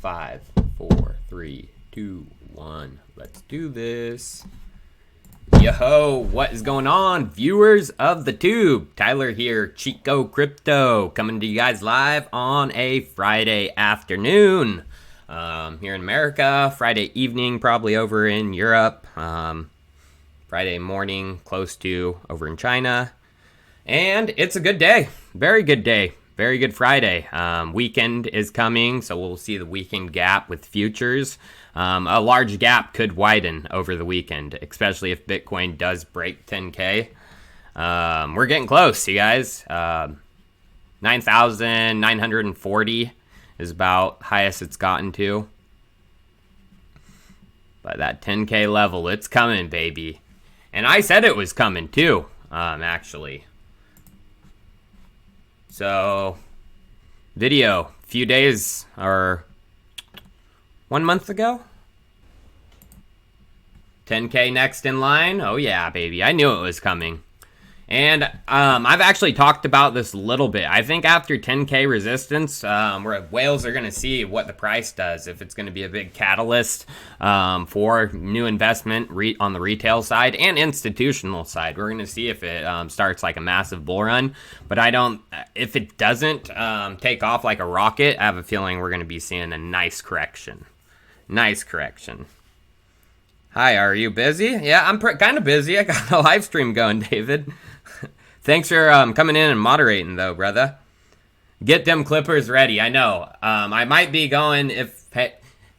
5, 4, 3, 2, 1. Let's do this. Yo, what is going on, viewers of the tube? Tyler here, Chico Crypto, coming to you guys live on a Friday afternoon. Here in America, Friday evening, probably over in Europe. Friday morning, close to over in China. And it's a good day. Very good day. Very good Friday. Weekend is coming, so we'll see the weekend gap with futures. A large gap could widen over the weekend, especially if Bitcoin does break 10K. We're getting close, you guys. 9,940 is about highest it's gotten to. But that 10K level, it's coming, baby. And I said it was coming too, actually. So, video, few days or 1 month ago. 10K next in line. Oh yeah, baby. I knew it was coming. And I've actually talked about this a little bit. I think after 10K resistance, where whales are going to see what the price does. If it's going to be a big catalyst for new investment on the retail side and institutional side. We're going to see if it starts like a massive bull run. But if it doesn't take off like a rocket, I have a feeling we're going to be seeing a nice correction. Nice correction. Hi, are you busy? Yeah, I'm kind of busy. I got a live stream going, David. Thanks for coming in and moderating, though, brother. Get them clippers ready. I know. I might be going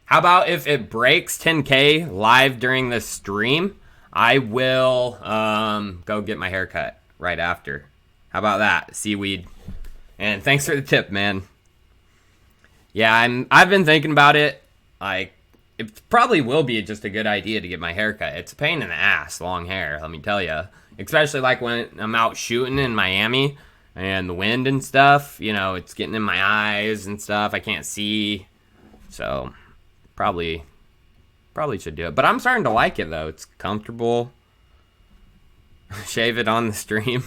how about if it breaks 10K live during the stream? I will go get my haircut right after. How about that? Seaweed. And thanks for the tip, man. Yeah, I've been thinking about it. Like, it probably will be just a good idea to get my haircut. It's a pain in the ass, long hair, let me tell you. Especially like when I'm out shooting in Miami and the wind and stuff. You know, it's getting in my eyes and stuff. I can't see. So, probably should do it. But I'm starting to like it, though. It's comfortable. Shave it on the stream.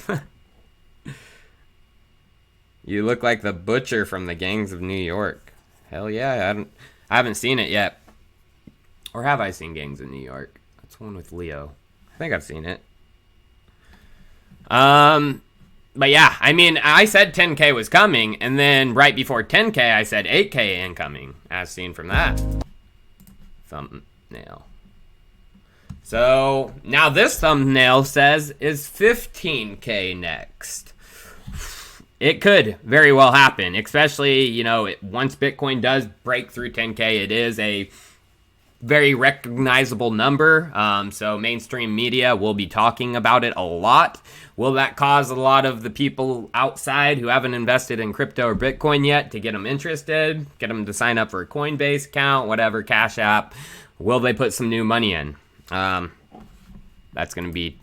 You look like the butcher from the Gangs of New York. Hell yeah, I haven't seen it yet. Or have I seen Gangs of New York? That's one with Leo. I think I've seen it. But yeah, I mean, I said 10K was coming, and then right before 10K, I said 8K incoming, as seen from that thumbnail. So, now this thumbnail says is 15K next. It could very well happen, especially, you know, once Bitcoin does break through 10K, it is a very recognizable number, so mainstream media will be talking about it a lot. Will that cause a lot of the people outside who haven't invested in crypto or Bitcoin yet to get them interested, get them to sign up for a Coinbase account, whatever, Cash App? Will they put some new money in? That's going to be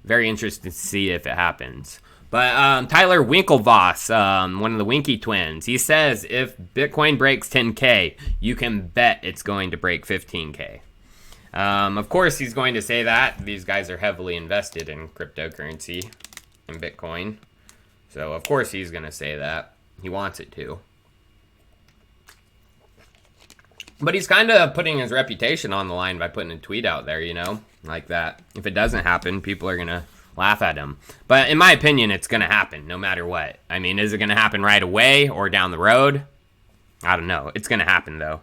very interesting to see if it happens. But Tyler Winklevoss, one of the Winky twins, he says if Bitcoin breaks 10K, you can bet it's going to break 15K. Of course, he's going to say that. These guys are heavily invested in cryptocurrency and Bitcoin. So, of course, he's going to say that. He wants it to. But he's kind of putting his reputation on the line by putting a tweet out there, you know, like that. If it doesn't happen, people are going to laugh at him. But in my opinion, it's going to happen no matter what. I mean, is it going to happen right away or down the road? I don't know. It's going to happen, though.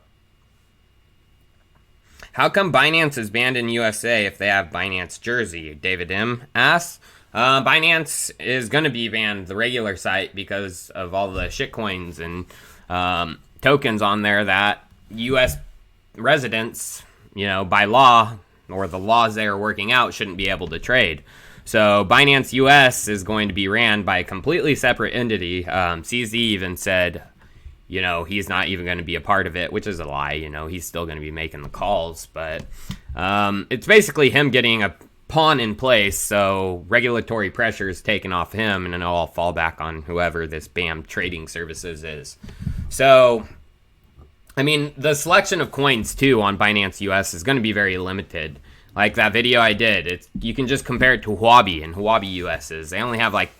How come Binance is banned in USA if they have Binance Jersey? David M. asks. Binance is going to be banned, the regular site, because of all the shitcoins and tokens on there that US residents, you know, by law, or the laws they are working out, shouldn't be able to trade. So Binance US is going to be ran by a completely separate entity. CZ even said, you know, he's not even going to be a part of it, which is a lie. You know, he's still going to be making the calls. But it's basically him getting a pawn in place, so regulatory pressure is taken off him, and then it'll all fall back on whoever this BAM Trading Services is. So, I mean, the selection of coins, too, on Binance US is going to be very limited. Like that video I did, you can just compare it to Huobi and Huobi US's. They only have like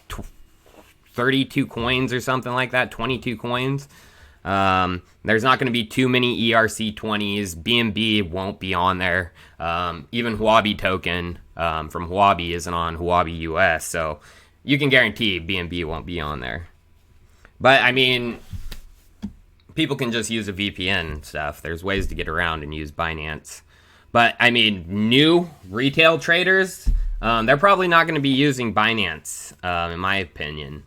32 coins or something like that, 22 coins. There's not going to be too many ERC20s. BNB won't be on there. Even Huobi token from Huobi isn't on Huobi US, so you can guarantee BNB won't be on there. But, I mean, people can just use a VPN and stuff. There's ways to get around and use Binance. But, I mean, new retail traders, they're probably not going to be using Binance, in my opinion,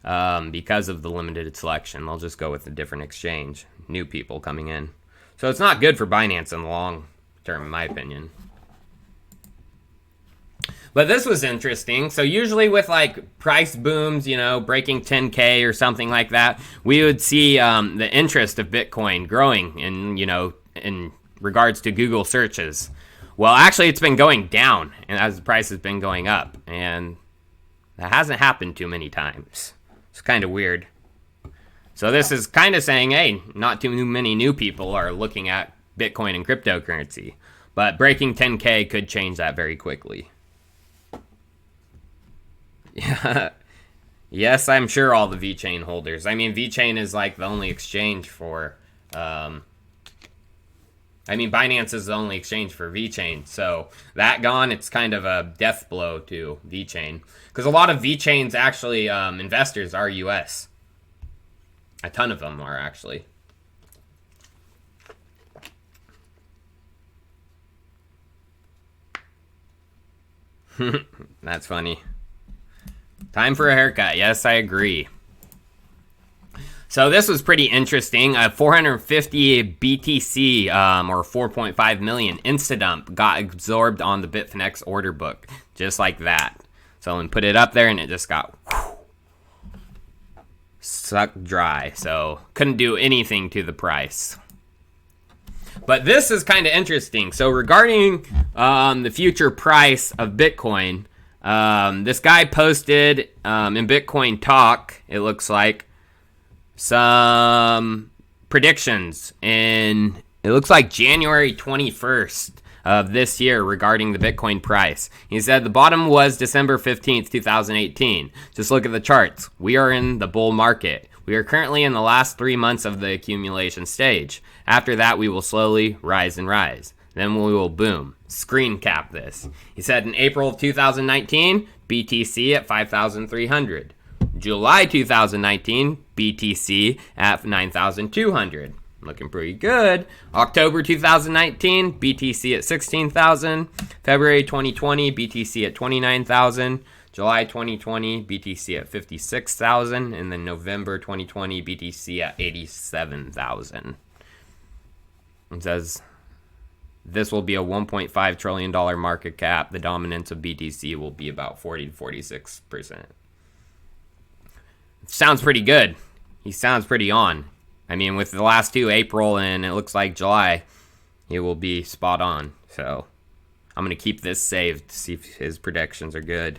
because of the limited selection. They'll just go with a different exchange. New people coming in. So it's not good for Binance in the long term, in my opinion. But this was interesting. So usually with like price booms, you know, breaking 10K or something like that, we would see the interest of Bitcoin growing in regards to Google searches. Well, actually, it's been going down as the price has been going up. And that hasn't happened too many times. It's kind of weird. So this is kind of saying, hey, not too many new people are looking at Bitcoin and cryptocurrency. But breaking 10K could change that very quickly. Yeah. Yes, I'm sure all the VeChain holders. I mean, VeChain is like the only exchange for... Binance is the only exchange for VeChain. So that gone, it's kind of a death blow to VeChain. Because a lot of VeChain's actually investors are US. A ton of them are actually. That's funny. Time for a haircut. Yes, I agree. So this was pretty interesting. 450 BTC, or 4.5 million Instadump got absorbed on the Bitfinex order book. Just like that. Someone put it up there and it just got sucked dry. So couldn't do anything to the price. But this is kind of interesting. So regarding the future price of Bitcoin, this guy posted in Bitcoin Talk, it looks like, some predictions in, it looks like January 21st of this year regarding the Bitcoin price. He said the bottom was December 15th, 2018. Just look at the charts. We are in the bull market. We are currently in the last 3 months of the accumulation stage. After that, we will slowly rise and rise. Then we will boom. Screen cap this. He said in April of 2019, BTC at 5,300. July 2019, BTC at 9,200. Looking pretty good. October 2019, BTC at 16,000. February 2020, BTC at 29,000. July 2020, BTC at 56,000. And then November 2020, BTC at 87,000. It says this will be a $1.5 trillion market cap. The dominance of BTC will be about 40 to 46%. Sounds pretty good. He sounds pretty on. I mean, with the last two, April and it looks like July, he will be spot on. So I'm going to keep this saved to see if his predictions are good.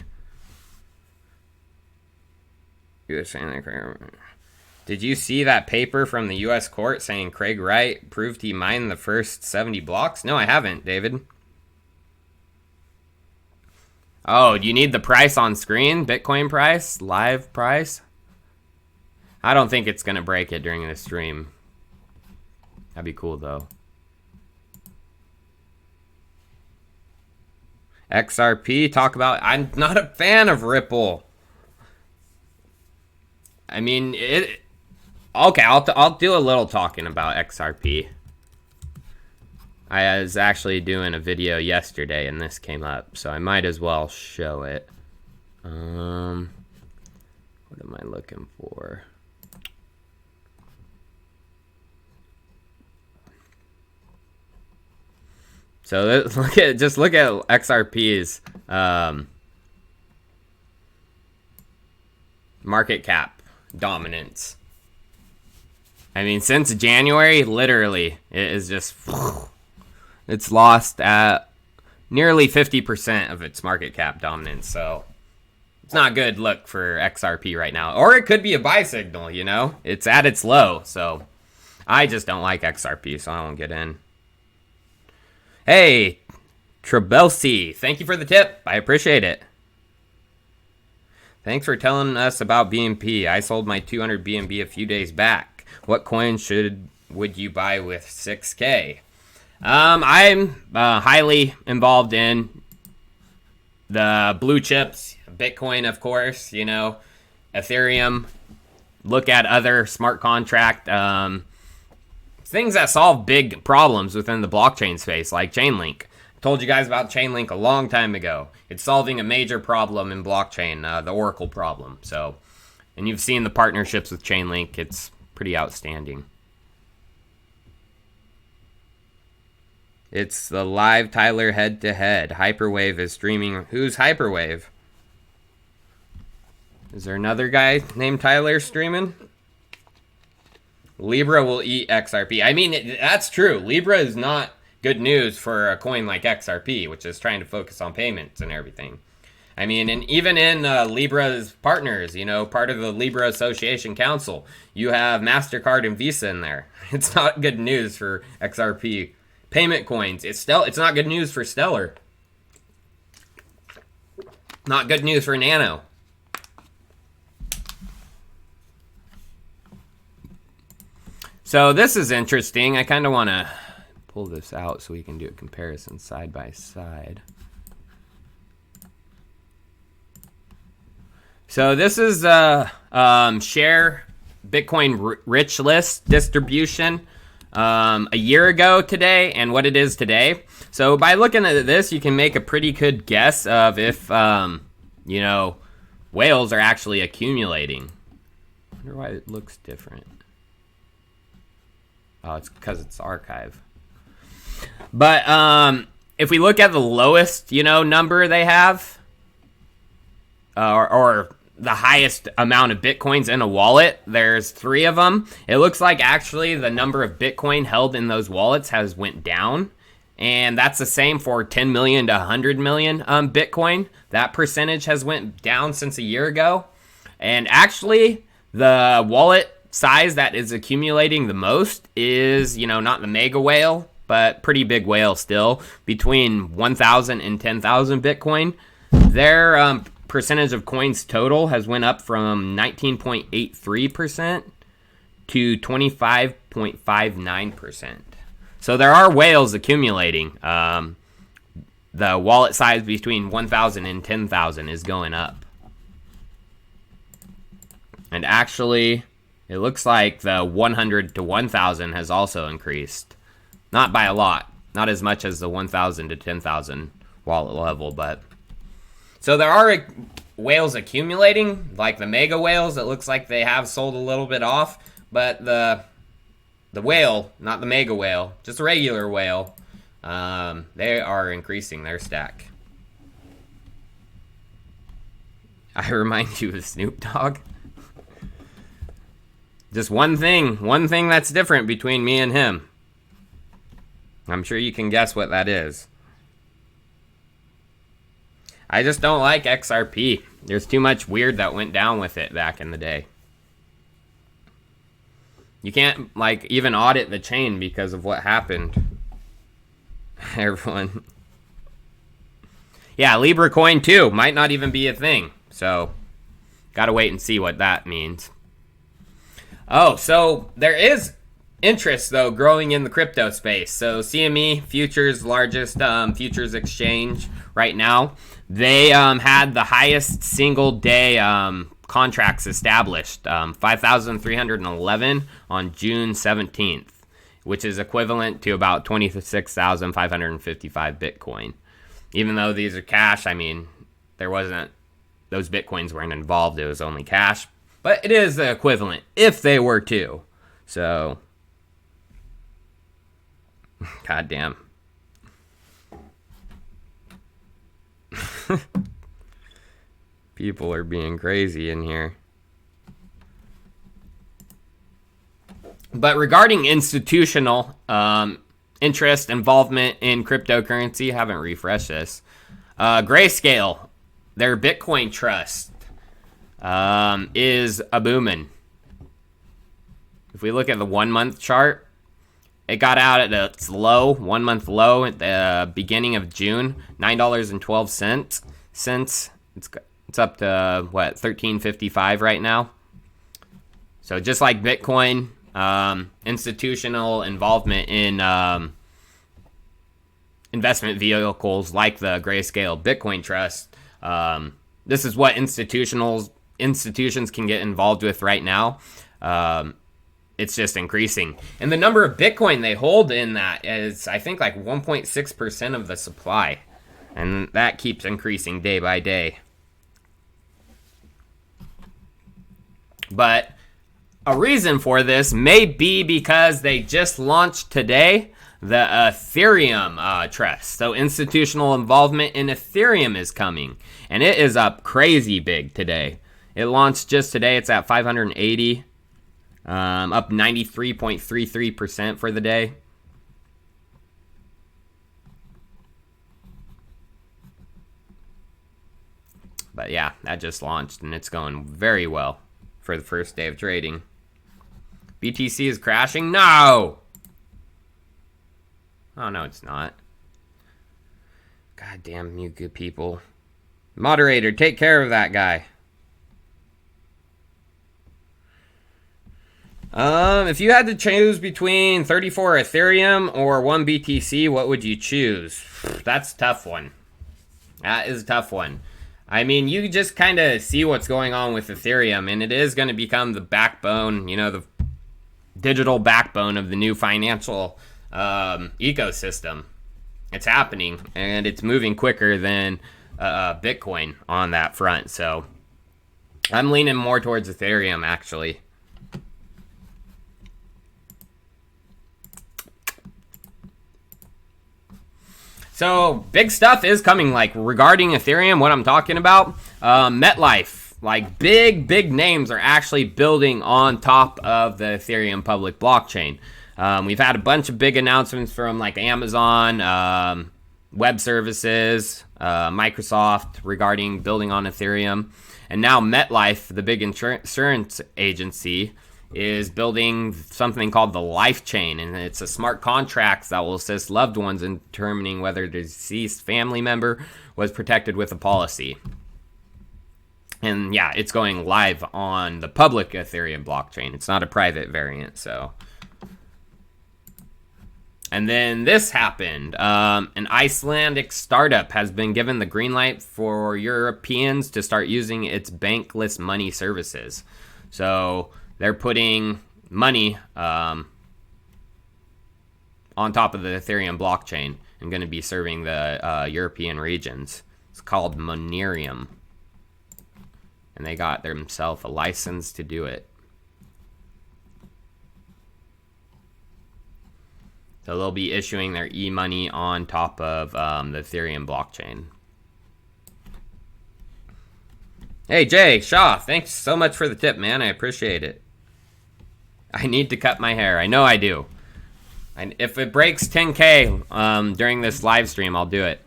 Did you see that paper from the U.S. court saying Craig Wright proved he mined the first 70 blocks? No, I haven't, David. Oh, do you need the price on screen? Bitcoin price? Live price? I don't think it's going to break it during the stream. That'd be cool, though. XRP, talk about... I'm not a fan of Ripple. I mean, it... Okay, I'll do a little talking about XRP. I was actually doing a video yesterday, and this came up, so I might as well show it. What am I looking for? So look at XRP's market cap dominance. I mean, since January, literally, it is just, it's lost at nearly 50% of its market cap dominance. So it's not a good look for XRP right now. Or it could be a buy signal, you know? It's at its low. So I just don't like XRP, so I won't get in. Hey, Trebelsi, thank you for the tip. I appreciate it. Thanks for telling us about BNP. I sold my 200 BNB a few days back. What coin would you buy with 6K? I'm highly involved in the blue chips, Bitcoin, of course, you know, Ethereum. Look at other smart contract things that solve big problems within the blockchain space, like Chainlink. I told you guys about Chainlink a long time ago. It's solving a major problem in blockchain, the Oracle problem. So, and you've seen the partnerships with Chainlink. It's pretty outstanding. It's the live Tyler head-to-head. Hyperwave is streaming. Who's Hyperwave? Is there another guy named Tyler streaming? Libra will eat XRP. I mean, that's true. Libra is not good news for a coin like XRP, which is trying to focus on payments and everything. I mean, and even in Libra's partners, you know, part of the Libra Association Council, you have MasterCard and Visa in there. It's not good news for XRP payment coins. It's not good news for Stellar. Not good news for Nano. So this is interesting. I kind of want to pull this out so we can do a comparison side by side. So this is a share Bitcoin rich list distribution a year ago today and what it is today. So by looking at this, you can make a pretty good guess of if, you know, whales are actually accumulating. I wonder why it looks different. Oh, it's because it's archive. But if we look at the lowest, you know, number they have, or the highest amount of Bitcoins in a wallet, there's 3 of them. It looks like actually the number of Bitcoin held in those wallets has went down. And that's the same for 10 million to 100 million Bitcoin. That percentage has went down since a year ago. And actually, the wallet size that is accumulating the most is, you know, not the mega whale, but pretty big whale still, between 1,000 and 10,000 Bitcoin. Their percentage of coins total has went up from 19.83% to 25.59%. So there are whales accumulating. The wallet size between 1,000 and 10,000 is going up. And actually, it looks like the 100 to 1,000 has also increased. Not by a lot. Not as much as the 1,000 to 10,000 wallet level, but... So there are whales accumulating, like the mega whales. It looks like they have sold a little bit off, but the whale, not the mega whale, just a regular whale, they are increasing their stack. I remind you of Snoop Dogg. Just one thing that's different between me and him. I'm sure you can guess what that is. I just don't like XRP. There's too much weird that went down with it back in the day. You can't, like, even audit the chain because of what happened. Everyone. Yeah, Libra coin too. Might not even be a thing. So, gotta wait and see what that means. Oh, so there is interest, though, growing in the crypto space. So CME Futures, largest futures exchange right now, they had the highest single day contracts established, 5,311 on June 17th, which is equivalent to about 26,555 Bitcoin. Even though these are cash, I mean, those Bitcoins weren't involved, it was only cash. But it is the equivalent, if they were to. So, goddamn. People are being crazy in here. But regarding institutional interest, involvement in cryptocurrency, haven't refreshed this. Grayscale, their Bitcoin trust, is a booming. If we look at the 1 month chart, it got out at its low, 1 month low at the beginning of June, $9.12. Since it's up to what, $13.55 right now. So just like Bitcoin, institutional involvement in investment vehicles like the Grayscale Bitcoin Trust. This is what institutions can get involved with right now. It's just increasing. And the number of Bitcoin they hold in that is, I think, like 1.6% of the supply. And that keeps increasing day by day. But a reason for this may be because they just launched today the Ethereum trust. So institutional involvement in Ethereum is coming. And it is up crazy big today. It launched just today. It's at 580. Up 93.33% for the day. But yeah, that just launched and it's going very well for the first day of trading. BTC is crashing? No! Oh, no, it's not. God damn you good people. Moderator, take care of that guy. If you had to choose between 34 Ethereum or 1 BTC, what would you choose? That's a tough one. That is a tough one. I mean, you just kind of see what's going on with Ethereum, and it is going to become the backbone, you know, the digital backbone of the new financial ecosystem. It's happening, and it's moving quicker than Bitcoin on that front. So I'm leaning more towards Ethereum, actually. So, big stuff is coming, like, regarding Ethereum, what I'm talking about. MetLife, like, big names are actually building on top of the Ethereum public blockchain. We've had a bunch of big announcements from, like, Amazon, web services, Microsoft regarding building on Ethereum. And now MetLife, the big insurance agency, is building something called the Life Chain, and it's a smart contract that will assist loved ones in determining whether the deceased family member was protected with a policy. And yeah, it's going live on the public Ethereum blockchain. It's not a private variant, so. And then this happened. An Icelandic startup has been given the green light for Europeans to start using its bankless money services. So they're putting money on top of the Ethereum blockchain and going to be serving the European regions. It's called Monerium. And they got themselves a license to do it. So they'll be issuing their e-money on top of the Ethereum blockchain. Hey, Jay Shaw, thanks so much for the tip, man. I appreciate it. I need to cut my hair. I know I do. And if it breaks 10K during this live stream, I'll do it.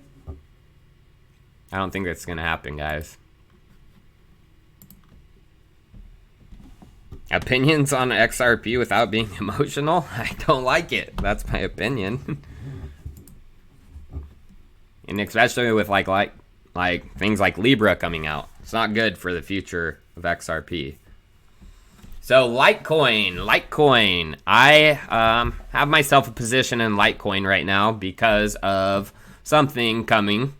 I don't think that's going to happen, guys. Opinions on XRP without being emotional? I don't like it. That's my opinion. And especially with like things like Libra coming out. It's not good for the future of XRP. So Litecoin. I have myself a position in Litecoin right now because of something coming.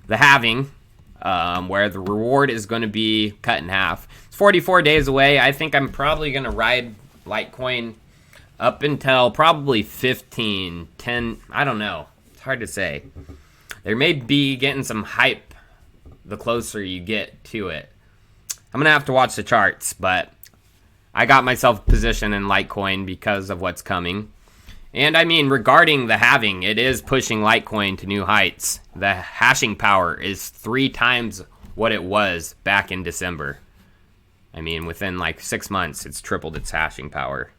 The halving, where the reward is going to be cut in half. It's 44 days away. I think I'm probably going to ride Litecoin up until probably 15, 10, I don't know. It's hard to say. There may be getting some hype the closer you get to it. I'm going to have to watch the charts, but I got myself a position in Litecoin because of what's coming. And I mean, regarding the halving, it is pushing Litecoin to new heights. The hashing power is 3 times what it was back in December. I mean, within like 6 months, it's tripled its hashing power.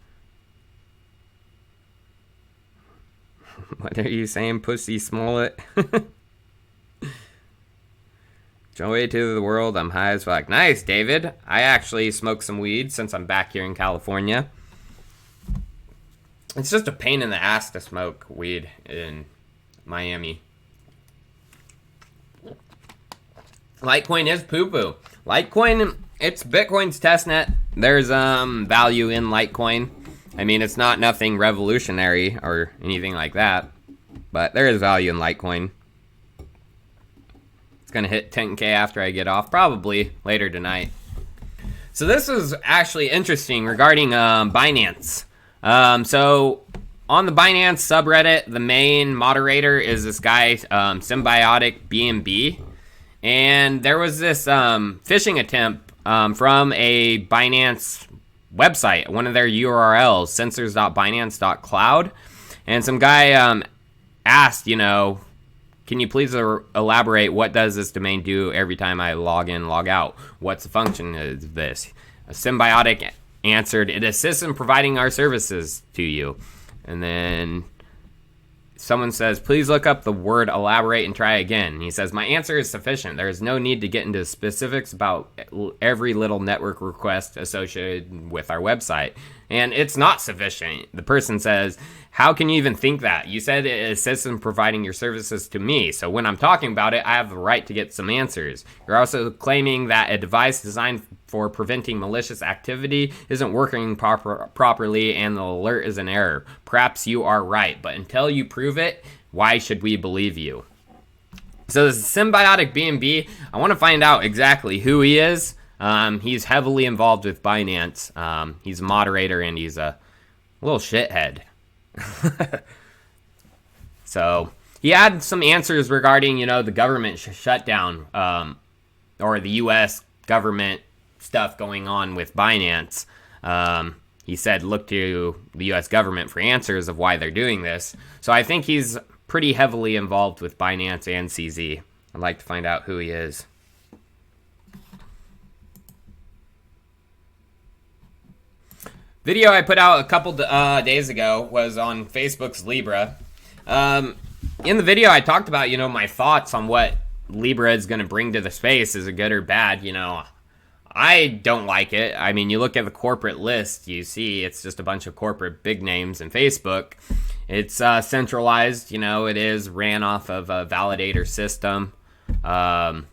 What are you saying, Pussy Smollett? Joy to the world, I'm high as fuck. Nice, David. I actually smoked some weed since I'm back here in California. It's just a pain in the ass to smoke weed in Miami. Litecoin is poo-poo. Litecoin, it's Bitcoin's testnet. there's value in Litecoin. I mean, it's not nothing revolutionary or anything like that, but there is value in Litecoin. It's gonna hit 10K after I get off, probably later tonight. So this is actually interesting regarding Binance. So on the Binance subreddit, the main moderator is this guy, Symbiotic BNB. And there was this phishing attempt from a Binance website, one of their URLs, sensors.binance.cloud. And some guy asked, can you please elaborate, what does this domain do every time I log in, log out? What's the function of this? A Symbiotic answered, it assists in providing our services to you. And then someone says, please look up the word elaborate and try again. He says, my answer is sufficient. There is no need to get into specifics about every little network request associated with our website. And it's not sufficient. The person says, how can you even think that? You said it assists in providing your services to me. So when I'm talking about it, I have the right to get some answers. You're also claiming that a device designed for preventing malicious activity isn't working properly and the alert is an error. Perhaps you are right, but until you prove it, why should we believe you? So this is Symbiotic BNB. I want to find out exactly who he is. He's heavily involved with Binance. He's a moderator and he's a little shithead. So he had some answers regarding, the government shutdown, or the U.S. government stuff going on with Binance. He said, look to the U.S. government for answers of why they're doing this. So I think he's pretty heavily involved with Binance and CZ. I'd like to find out who he is. Video I put out a couple days ago was on Facebook's Libra. In the video, I talked about, my thoughts on what Libra is going to bring to the space. Is it good or bad? I don't like it. I mean, you look at the corporate list, you see it's just a bunch of corporate big names in Facebook. It's centralized, it is ran off of a validator system. The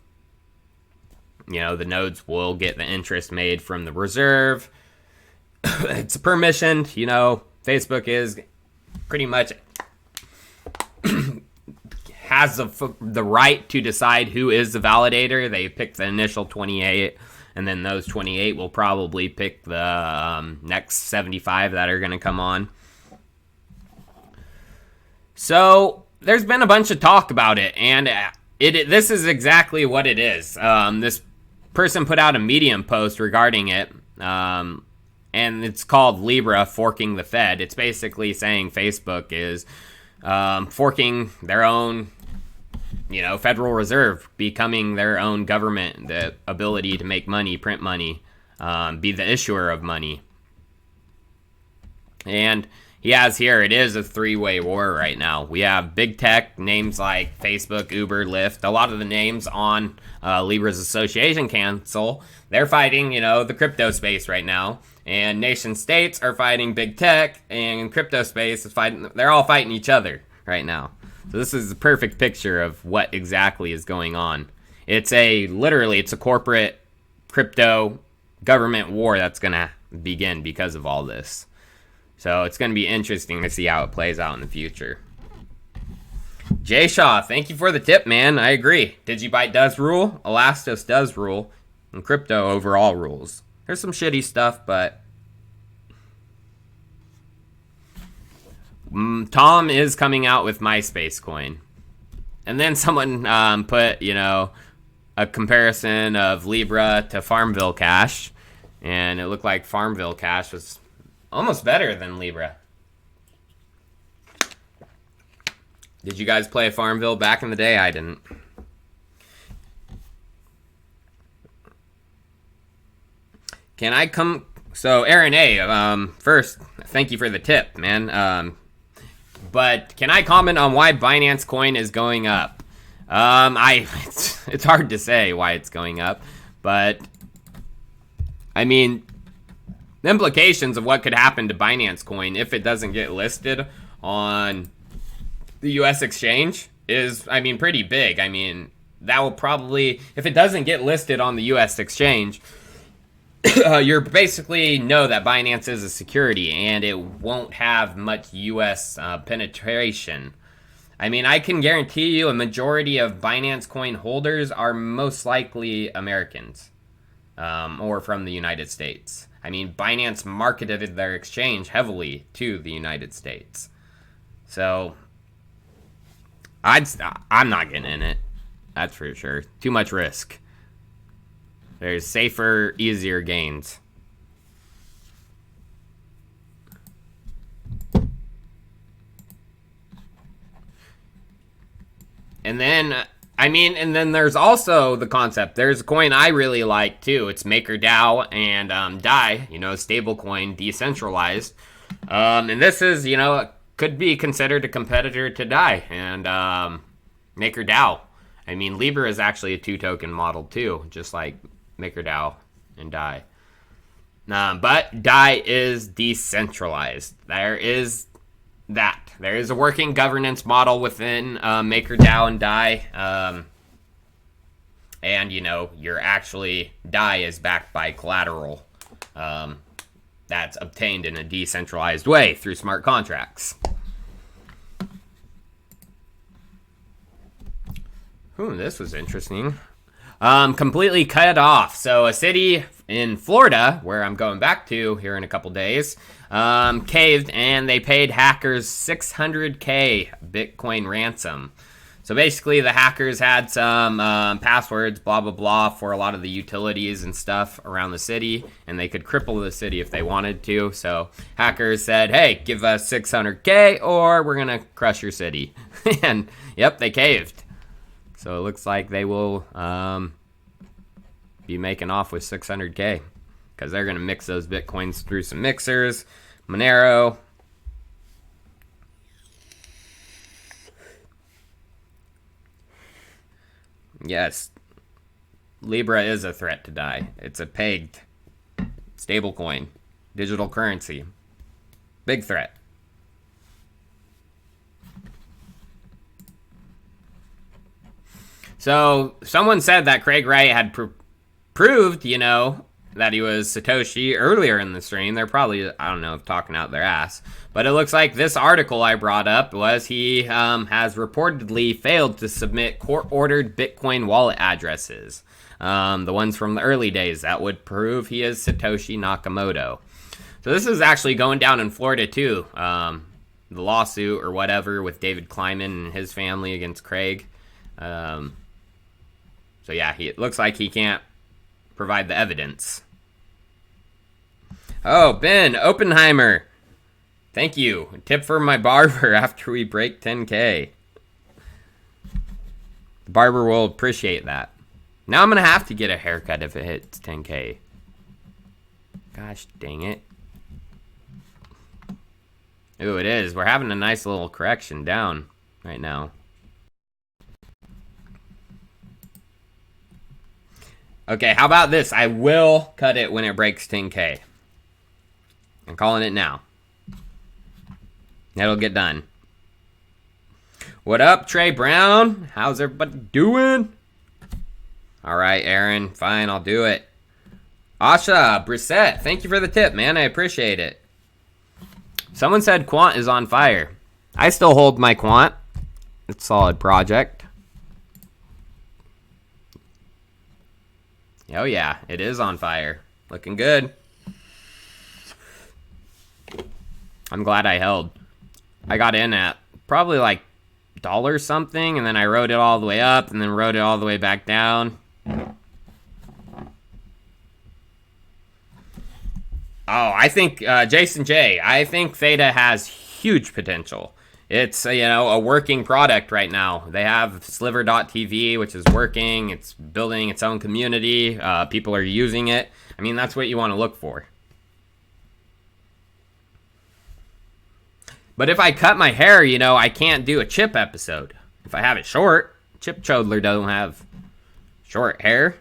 nodes will get the interest made from the reserve. It's permissioned, Facebook is pretty much has the right to decide who is the validator. They pick the initial 28, and then those 28 will probably pick the next 75 that are going to come on. So there's been a bunch of talk about it, and this is exactly what it is. This person put out a Medium post regarding it. And it's called Libra Forking the Fed. It's basically saying Facebook is forking their own, Federal Reserve, becoming their own government, the ability to make money, print money, be the issuer of money. And he has here, it is a three-way war right now. We have big tech, names like Facebook, Uber, Lyft. A lot of the names on Libra's Association Council, they're fighting, the crypto space right now. And nation states are fighting big tech, and crypto space is fighting. They're all fighting each other right now. So this is the perfect picture of what exactly is going on. It's a corporate crypto government war that's going to begin because of all this. So it's going to be interesting to see how it plays out in the future. Jay Shaw, thank you for the tip, man. I agree. Digibyte does rule. Elastos does rule. And crypto overall rules. There's some shitty stuff, but Tom is coming out with MySpace coin. And then someone put, a comparison of Libra to Farmville Cash. And it looked like Farmville Cash was almost better than Libra. Did you guys play Farmville back in the day? I didn't. Can I come? So, Aaron A., first, thank you for the tip, man. But can I comment on why Binance Coin is going up? It's hard to say why it's going up, but I mean, the implications of what could happen to Binance Coin if it doesn't get listed on the U.S. exchange is, pretty big. That will probably, if it doesn't get listed on the U.S. exchange, you basically know that Binance is a security and it won't have much U.S. penetration. I mean, I can guarantee you a majority of Binance coin holders are most likely Americans or from the United States. I mean, Binance marketed their exchange heavily to the United States. So, I'm not getting in it. That's for sure. Too much risk. There's safer, easier gains. And then, and then there's also the concept. There's a coin I really like too. It's MakerDAO and DAI, stable coin, decentralized. And this is, could be considered a competitor to DAI and MakerDAO. I mean, Libra is actually a 2-token model too, just like MakerDAO and DAI. But DAI is decentralized. There is that. There is a working governance model within MakerDAO and DAI. And, you're actually, DAI is backed by collateral that's obtained in a decentralized way through smart contracts. This was interesting. Completely cut off. So a city in Florida, where I'm going back to here in a couple days, caved and they paid hackers $600K Bitcoin ransom. So basically the hackers had some passwords, blah, blah, blah, for a lot of the utilities and stuff around the city, and they could cripple the city if they wanted to. So hackers said, hey, give us $600K or we're going to crush your city. And yep, they caved. So it looks like they will be making off with $600K because they're going to mix those Bitcoins through some mixers, Monero. Yes, Libra is a threat to DAI. It's a pegged stablecoin, digital currency. Big threat. So someone said that Craig Wright had proved, that he was Satoshi earlier in the stream. They're probably, I don't know, talking out their ass. But it looks like this article I brought up was he has reportedly failed to submit court-ordered Bitcoin wallet addresses. The ones from the early days that would prove he is Satoshi Nakamoto. So this is actually going down in Florida too. The lawsuit or whatever with David Kleiman and his family against Craig. So yeah, it looks like he can't provide the evidence. Oh, Ben Oppenheimer. Thank you. A tip for my barber after we break 10K. The barber will appreciate that. Now I'm going to have to get a haircut if it hits 10K. Gosh dang it. Ooh, it is. We're having a nice little correction down right now. Okay, how about this? I will cut it when it breaks 10K. I'm calling it now. It'll get done. What up, Trey Brown? How's everybody doing? All right, Aaron. Fine, I'll do it. Asha Brissette, thank you for the tip, man. I appreciate it. Someone said Quant is on fire. I still hold my Quant. It's a solid project. Oh yeah, it is on fire. Looking good. I'm glad I held. I got in at probably like $1 something, and then I rode it all the way up, and then rode it all the way back down. Oh, I think, Jason J, I think Theta has huge potential. It's, a working product right now. They have Sliver.tv, which is working. It's building its own community. People are using it. I mean, that's what you want to look for. But if I cut my hair, I can't do a chip episode. If I have it short, Chip Chodler don't have short hair.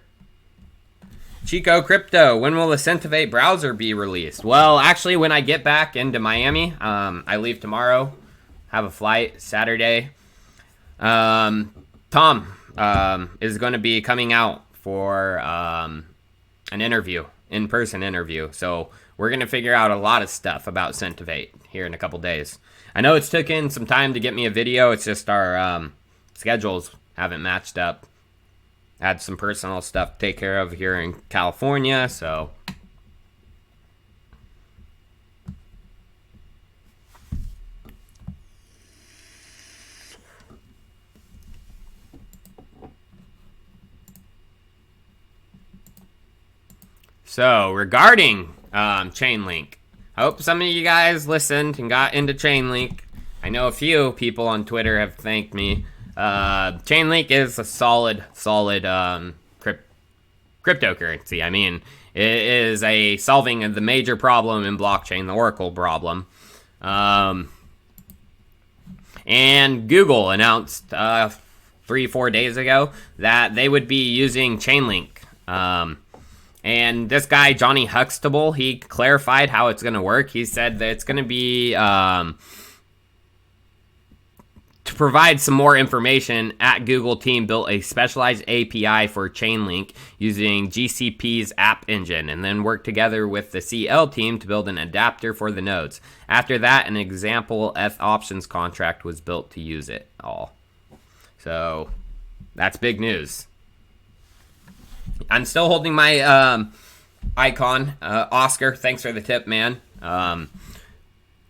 Chico Crypto, when will the Centivate browser be released? Well, actually, when I get back into Miami, I leave tomorrow. Have a flight Saturday. Tom is going to be coming out for an interview in-person interview. So we're going to figure out a lot of stuff about Centivate here in a couple days. I know it's taken some time to get me a video. It's just our schedules haven't matched up. Had some personal stuff to take care of here in California, so... So, regarding Chainlink, I hope some of you guys listened and got into Chainlink. I know a few people on Twitter have thanked me. Chainlink is a solid cryptocurrency. I mean, it is solving the major problem in blockchain, the Oracle problem. And Google announced 3-4 days ago that they would be using Chainlink. And this guy, Johnny Huxtable, he clarified how it's going to work. He said that it's going to be, to provide some more information, at Google team built a specialized API for Chainlink using GCP's app engine, and then worked together with the CL team to build an adapter for the nodes. After that, an example ETH options contract was built to use it all. So, that's big news. I'm still holding my icon. Oscar, thanks for the tip, man. I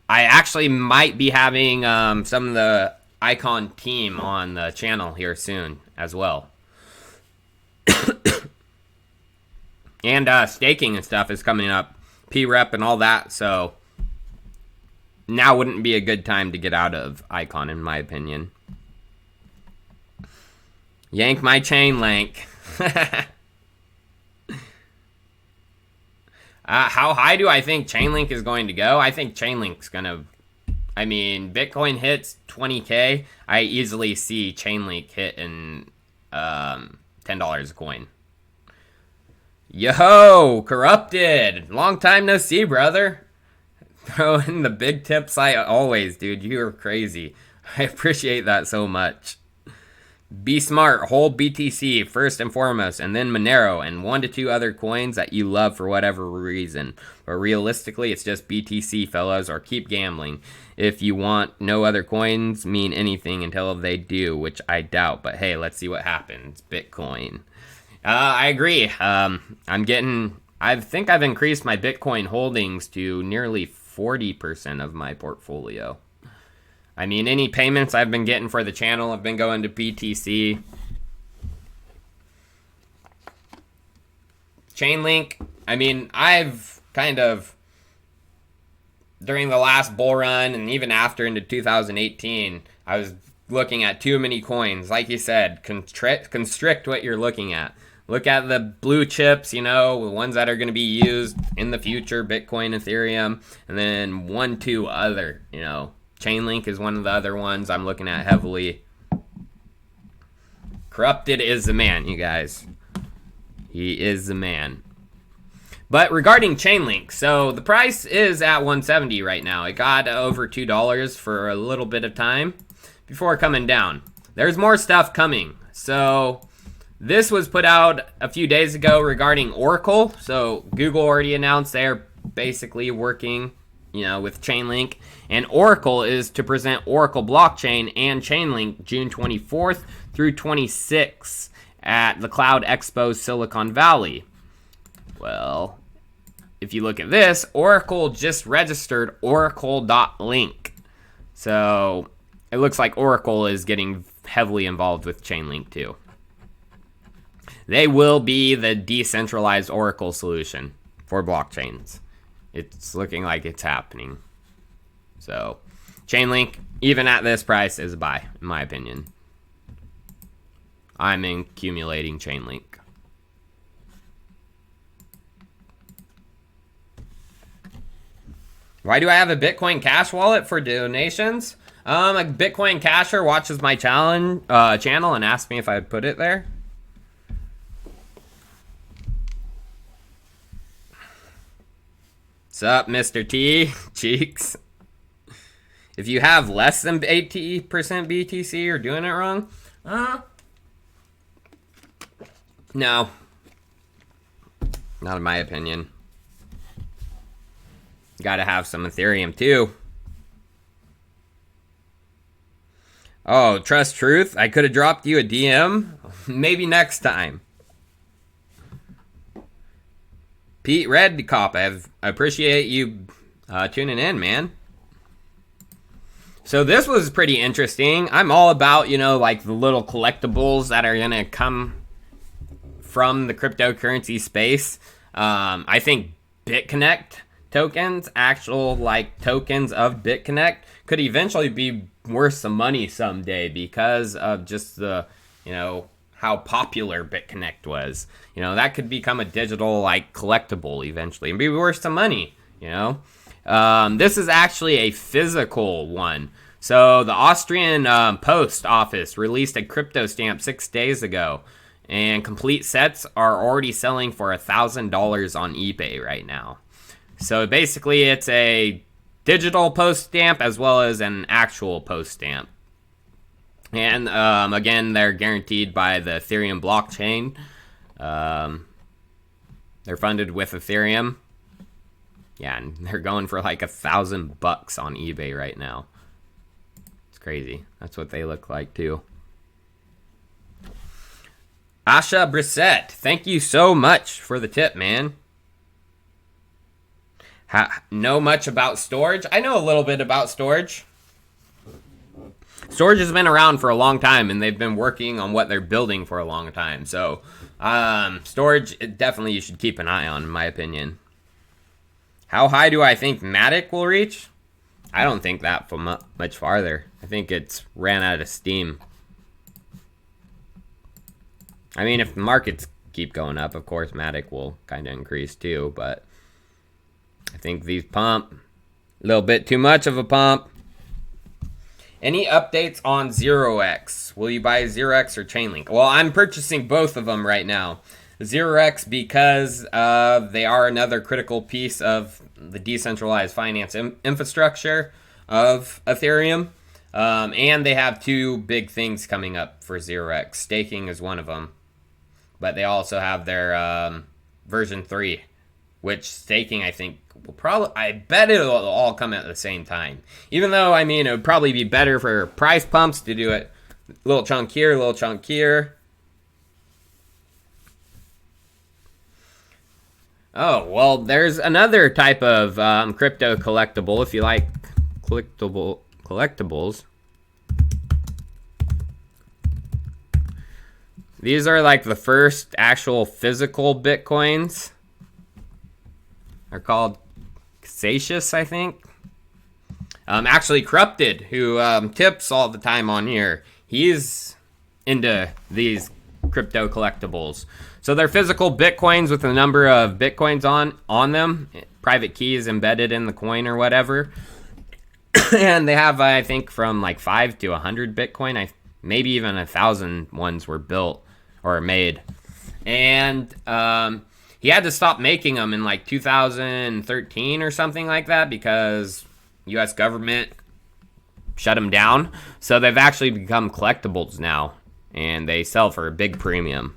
actually might be having some of the icon team on the channel here soon as well. And staking and stuff is coming up. P-Rep and all that, so now wouldn't be a good time to get out of icon, in my opinion. Yank my Chainlink. How high do I think Chainlink is going to go? I think Chainlink's going to... I mean, Bitcoin hits 20K. I easily see Chainlink hitting $10 a coin. Yo, Corrupted! Long time no see, brother. Throwing the big tips like always, dude. You are crazy. I appreciate that so much. Be smart, hold BTC first and foremost, and then Monero, and 1 to 2 other coins that you love for whatever reason. But realistically, it's just BTC, fellas, or keep gambling. If you want, no other coins mean anything until they do, which I doubt. But hey, let's see what happens. Bitcoin. I agree. I think I've increased my Bitcoin holdings to nearly 40% of my portfolio. I mean, any payments I've been getting for the channel have been going to BTC. Chainlink, I mean, I've kind of, during the last bull run and even after into 2018, I was looking at too many coins. Like you said, constrict what you're looking at. Look at the blue chips, you know, the ones that are going to be used in the future, Bitcoin, Ethereum, and then 1, 2 other, you know. Chainlink is one of the other ones I'm looking at heavily. Corrupted is the man, you guys. He is the man. But regarding Chainlink, so the price is at $170 right now. It got over $2 for a little bit of time before coming down. There's more stuff coming. So this was put out a few days ago regarding Oracle. So Google already announced they're basically working, you know, with Chainlink. And Oracle is to present Oracle Blockchain and Chainlink June 24th through 26th at the Cloud Expo Silicon Valley. Well, if you look at this, Oracle just registered oracle.link. So it looks like Oracle is getting heavily involved with Chainlink too. They will be the decentralized Oracle solution for blockchains. It's looking like it's happening. So, Chainlink, even at this price, is a buy, in my opinion. I'm accumulating Chainlink. Why do I have a Bitcoin Cash wallet for donations? A Bitcoin Casher watches my channel and asked me if I'd put it there. What's up, Mr. T? Cheeks. If you have less than 80% BTC, you're doing it wrong. No. Not in my opinion. Got to have some Ethereum too. Oh, Trust Truth, I could have dropped you a DM. Maybe next time. Pete Redcop, I appreciate you tuning in, man. So this was pretty interesting. I'm all about, you know, like the little collectibles that are going to come from the cryptocurrency space. I think BitConnect tokens, actual like tokens of BitConnect, could eventually be worth some money someday because of just the, you know, how popular BitConnect was. You know, that could become a digital like collectible eventually and be worth some money, you know. This is actually a physical one. So the Austrian post office released a crypto stamp 6 days ago, and complete sets are already selling for $1,000 on eBay right now. So basically it's a digital post stamp as well as an actual post stamp. And again, they're guaranteed by the Ethereum blockchain. They're funded with Ethereum. Yeah, and they're going for like $1,000 on eBay right now. It's crazy. That's what they look like too. Asha Brissett, thank you so much for the tip, man. Know much about storage? I know a little bit about storage. Storage has been around for a long time, and they've been working on what they're building for a long time. So, storage, definitely you should keep an eye on, in my opinion. How high do I think Matic will reach? I don't think that much farther. I think it's ran out of steam. I mean, if the markets keep going up, of course, Matic will kind of increase too. But I think these pump a little bit too much of a pump. Any updates on 0x? Will you buy 0x or Chainlink? Well, I'm purchasing both of them right now. 0x because they are another critical piece of the decentralized finance infrastructure of Ethereum. And they have two big things coming up for 0x. Staking is one of them. But they also have their version 3, which staking, I think, will probably, I bet it'll all come at the same time. Even though, I mean, it would probably be better for price pumps to do it a little chunk here, a little chunk here. Oh, well, there's another type of crypto collectible if you like collectibles. These are like the first actual physical Bitcoins. They're called Cassius, I think. Actually, Corrupted, who tips all the time on here, he's into these crypto collectibles. So they're physical Bitcoins with a number of Bitcoins on them, private keys embedded in the coin or whatever. And they have, I think, from like 5 to 100 Bitcoin. Maybe even 1,000 ones were built or made. And he had to stop making them in like 2013 or something like that because U.S. government shut them down. So they've actually become collectibles now, and they sell for a big premium.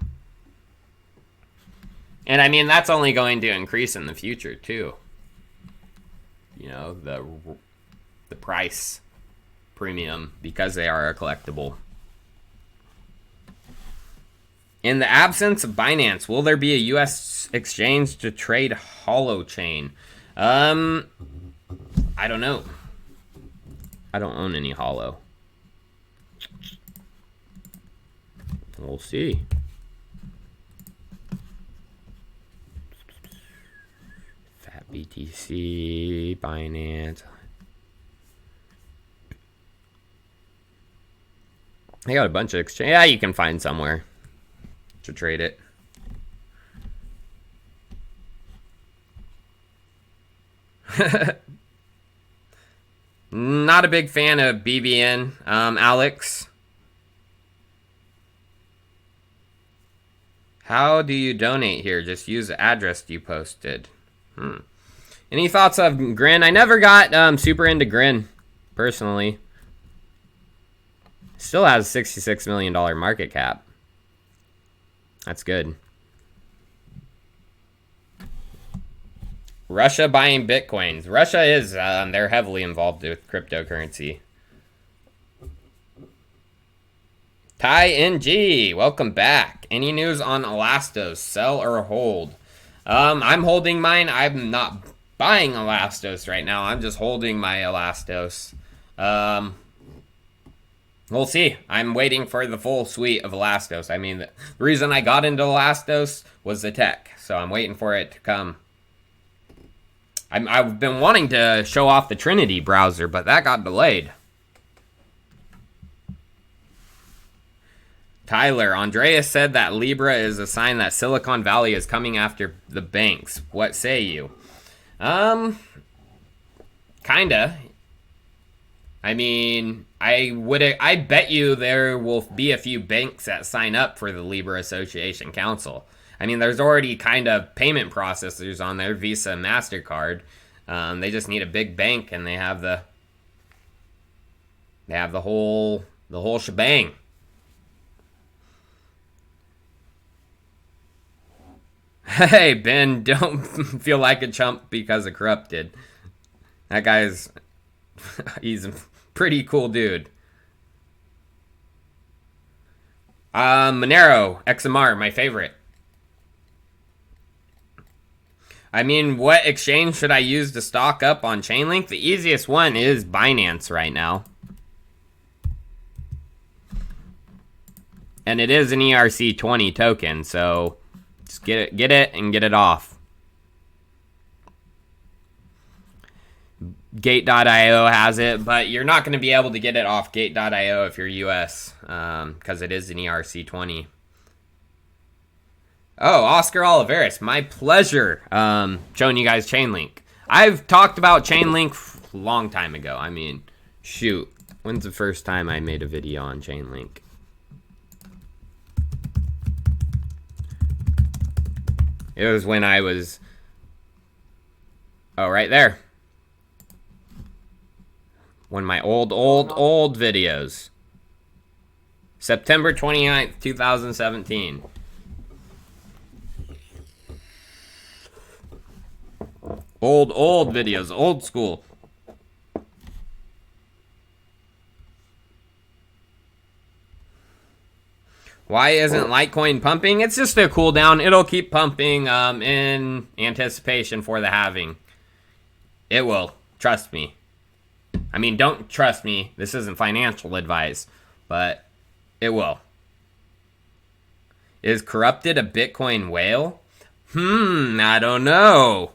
And I mean, that's only going to increase in the future too. You know, the price premium because they are a collectible. In the absence of Binance, will there be a U.S. exchange to trade holochain? I don't know. I don't own any holo. We'll see. Fat BTC, Binance. I got a bunch of exchange. Yeah, you can find somewhere to trade it. Not a big fan of BBN, Alex. How do you donate here? Just use the address you posted. Any thoughts of Grin? I never got super into Grin, personally. Still has $66 million market cap. That's good. Russia buying bitcoins. Russia is, they're heavily involved with cryptocurrency. Ty NG, welcome back. Any news on Elastos? Sell or hold? I'm holding mine. I'm not buying Elastos right now. I'm just holding my Elastos. We'll see. I'm waiting for the full suite of Elastos. I mean, the reason I got into Elastos was the tech, so I'm waiting for it to come. I've been wanting to show off the Trinity browser, but that got delayed. Tyler, Andreas said that Libra is a sign that Silicon Valley is coming after the banks. What say you? Kinda. I mean, I bet you there will be a few banks that sign up for the Libra Association Council. I mean, there's already kind of payment processors on there, Visa and MasterCard. They just need a big bank, and they have the whole shebang. Hey, Ben, don't feel like a chump because of corrupted. That guy's... he's a pretty cool dude. Monero, XMR, my favorite. I mean, what exchange should I use to stock up on Chainlink? The easiest one is Binance right now. And it is an ERC20 token, so just get it and get it off. Gate.io has it, but you're not going to be able to get it off Gate.io if you're US, because it is an ERC20. Oh, Oscar Oliveris, my pleasure showing you guys Chainlink. I've talked about Chainlink a long time ago. I mean, shoot. When's the first time I made a video on Chainlink? It was when I was... oh, right there. One of my old videos. September 29th, 2017. Old videos, old school. Why isn't Litecoin pumping? It's just a cooldown. It'll keep pumping in anticipation for the halving. It will. Trust me. I mean, don't trust me. This isn't financial advice, but it will. Is corrupted a Bitcoin whale? I don't know.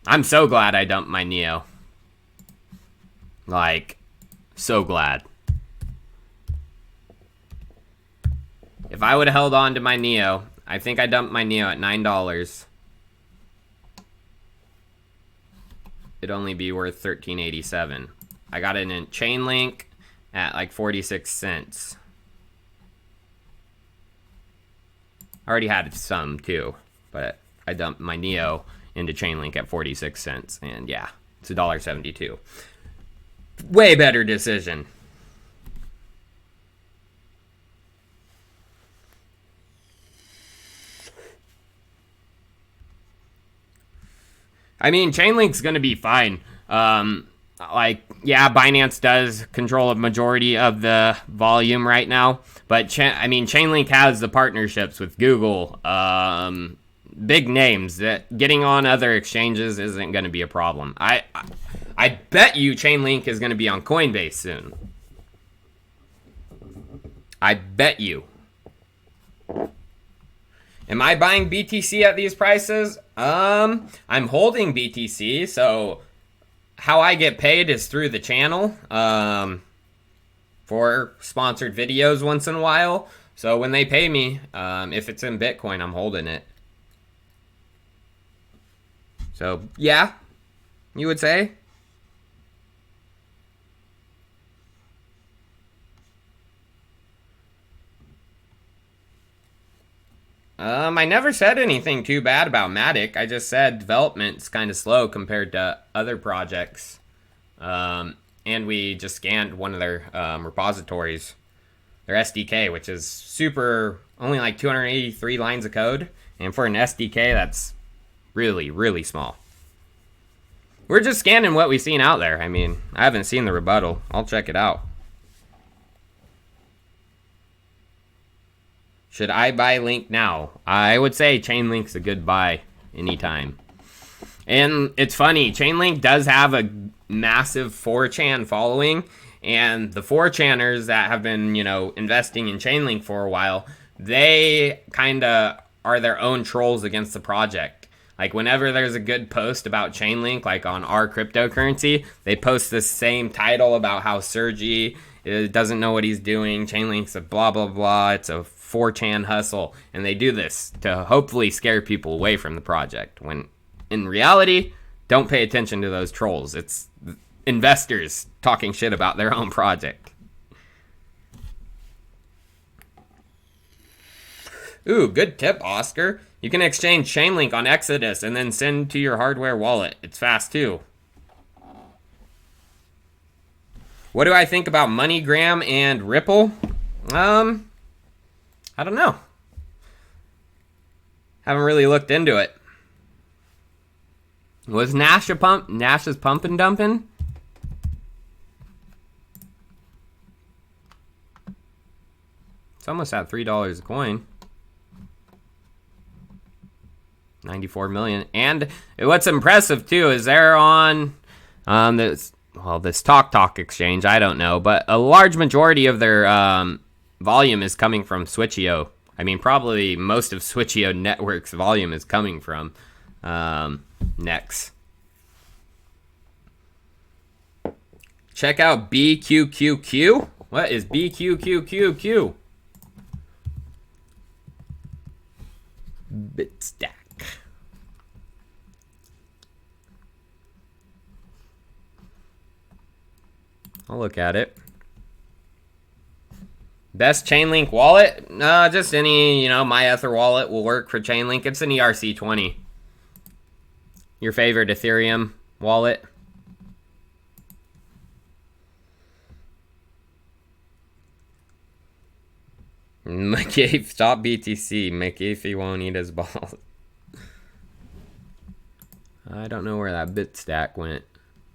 I'm so glad I dumped my Neo. Like, so glad. If I would have held on to my Neo, I think I dumped my Neo at $9. It'd only be worth $13.87. I got it in Chainlink at like 46 cents. I already had some too, but I dumped my Neo into Chainlink at 46 cents, and yeah, it's $1.72. Way better decision. I mean, Chainlink's gonna be fine. Like, yeah, Binance does control a majority of the volume right now, but I mean, Chainlink has the partnerships with Google, big names that getting on other exchanges isn't gonna be a problem. I bet you Chainlink is gonna be on Coinbase soon. I bet you. Am I buying BTC at these prices? I'm holding BTC, so how I get paid is through the channel, for sponsored videos once in a while. So when they pay me, if it's in Bitcoin, I'm holding it. So, yeah, you would say? I never said anything too bad about Matic. I just said development's kind of slow compared to other projects. And we just scanned one of their repositories, their SDK, which is only like 283 lines of code. And for an SDK, that's Really, really small. We're just scanning what we've seen out there. I mean, I haven't seen the rebuttal. I'll check it out. Should I buy Link now? I would say Chainlink's a good buy anytime. And it's funny, Chainlink does have a massive 4chan following, and the 4chaners that have been, you know, investing in Chainlink for a while, they kind of are their own trolls against the project. Like, whenever there's a good post about Chainlink, like on our cryptocurrency, they post the same title about how Sergi doesn't know what he's doing, Chainlink's a blah, blah, blah, it's a 4chan hustle, and they do this to hopefully scare people away from the project, when in reality, don't pay attention to those trolls. It's investors talking shit about their own project. Ooh, good tip, Oscar. You can exchange Chainlink on Exodus and then send to your hardware wallet. It's fast too. What do I think about MoneyGram and Ripple? I don't know. Haven't really looked into it. Was Nash's pump and dumping? It's almost at $3 a coin. 94 million. And what's impressive too is they're on this Talk exchange. I don't know, but a large majority of their volume is coming from Switch.io. I mean, probably most of Switch.io network's volume is coming from Nex. Check out BQQQ. What is BQQQQ? Bitstack. I'll look at it. Best Chainlink wallet? Just any, My Ether wallet will work for Chainlink. It's an ERC20. Your favorite Ethereum wallet? McAfee, stop BTC. McAfee won't eat his balls. I don't know where that Bitstack went.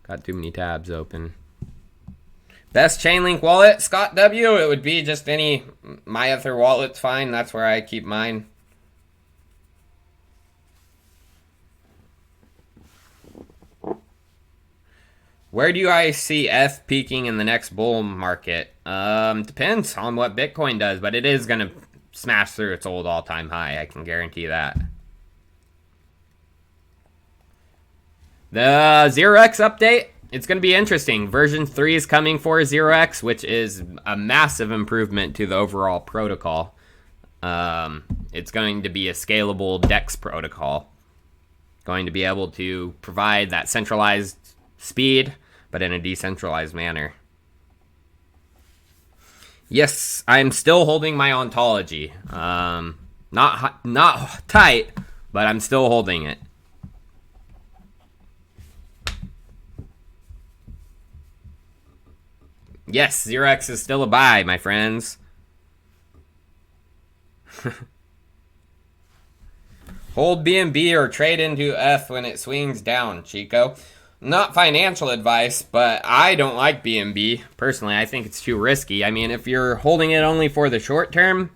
Got too many tabs open. Best Chainlink wallet, Scott W. It would be just any My Ether wallet's fine. That's where I keep mine. Where do I see ETH peaking in the next bull market? Depends on what Bitcoin does, but it is going to smash through its old all-time high. I can guarantee that. The 0x update, it's going to be interesting. Version 3 is coming for 0x, which is a massive improvement to the overall protocol. It's going to be a scalable DEX protocol. Going to be able to provide that centralized speed, but in a decentralized manner. Yes, I'm still holding my ontology. Not tight, but I'm still holding it. Yes, 0x is still a buy, my friends. Hold BNB or trade into ETH when it swings down, Chico. Not financial advice, but I don't like BNB. Personally, I think it's too risky. I mean, if you're holding it only for the short term,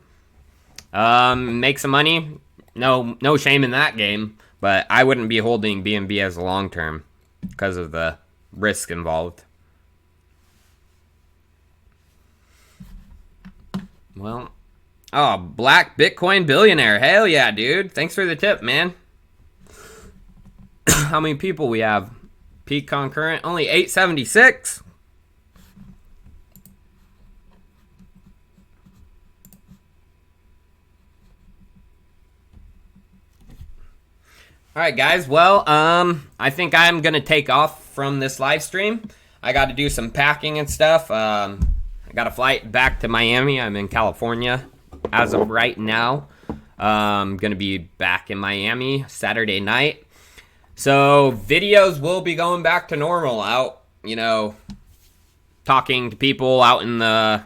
make some money, no shame in that game. But I wouldn't be holding BNB as a long term because of the risk involved. Well, Black Bitcoin Billionaire. Hell yeah, dude. Thanks for the tip, man. How many people we have? Peak concurrent, only 876. All right, guys. Well, I think I'm gonna take off from this live stream. I got to do some packing and stuff. I got a flight back to Miami. I'm in California as of right now. I'm gonna be back in Miami Saturday night. So videos will be going back to normal out, talking to people out in the,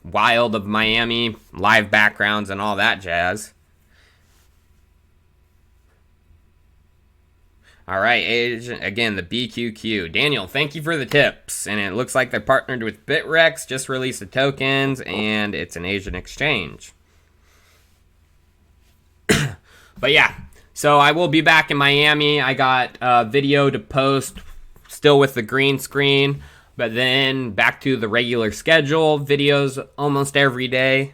wild of Miami, live backgrounds and all that jazz. All right, agent again, the BQQ. Daniel, thank you for the tips. And it looks like they're partnered with Bitrex, just released the tokens, and it's an Asian exchange. But yeah, so I will be back in Miami. I got a video to post, still with the green screen, but then back to the regular schedule, videos almost every day.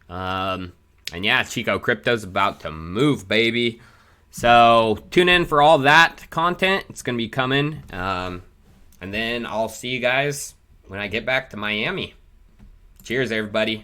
And yeah, Chico Crypto's about to move, baby. So tune in for all that content. It's going to be coming. And then I'll see you guys when I get back to Miami. Cheers, everybody.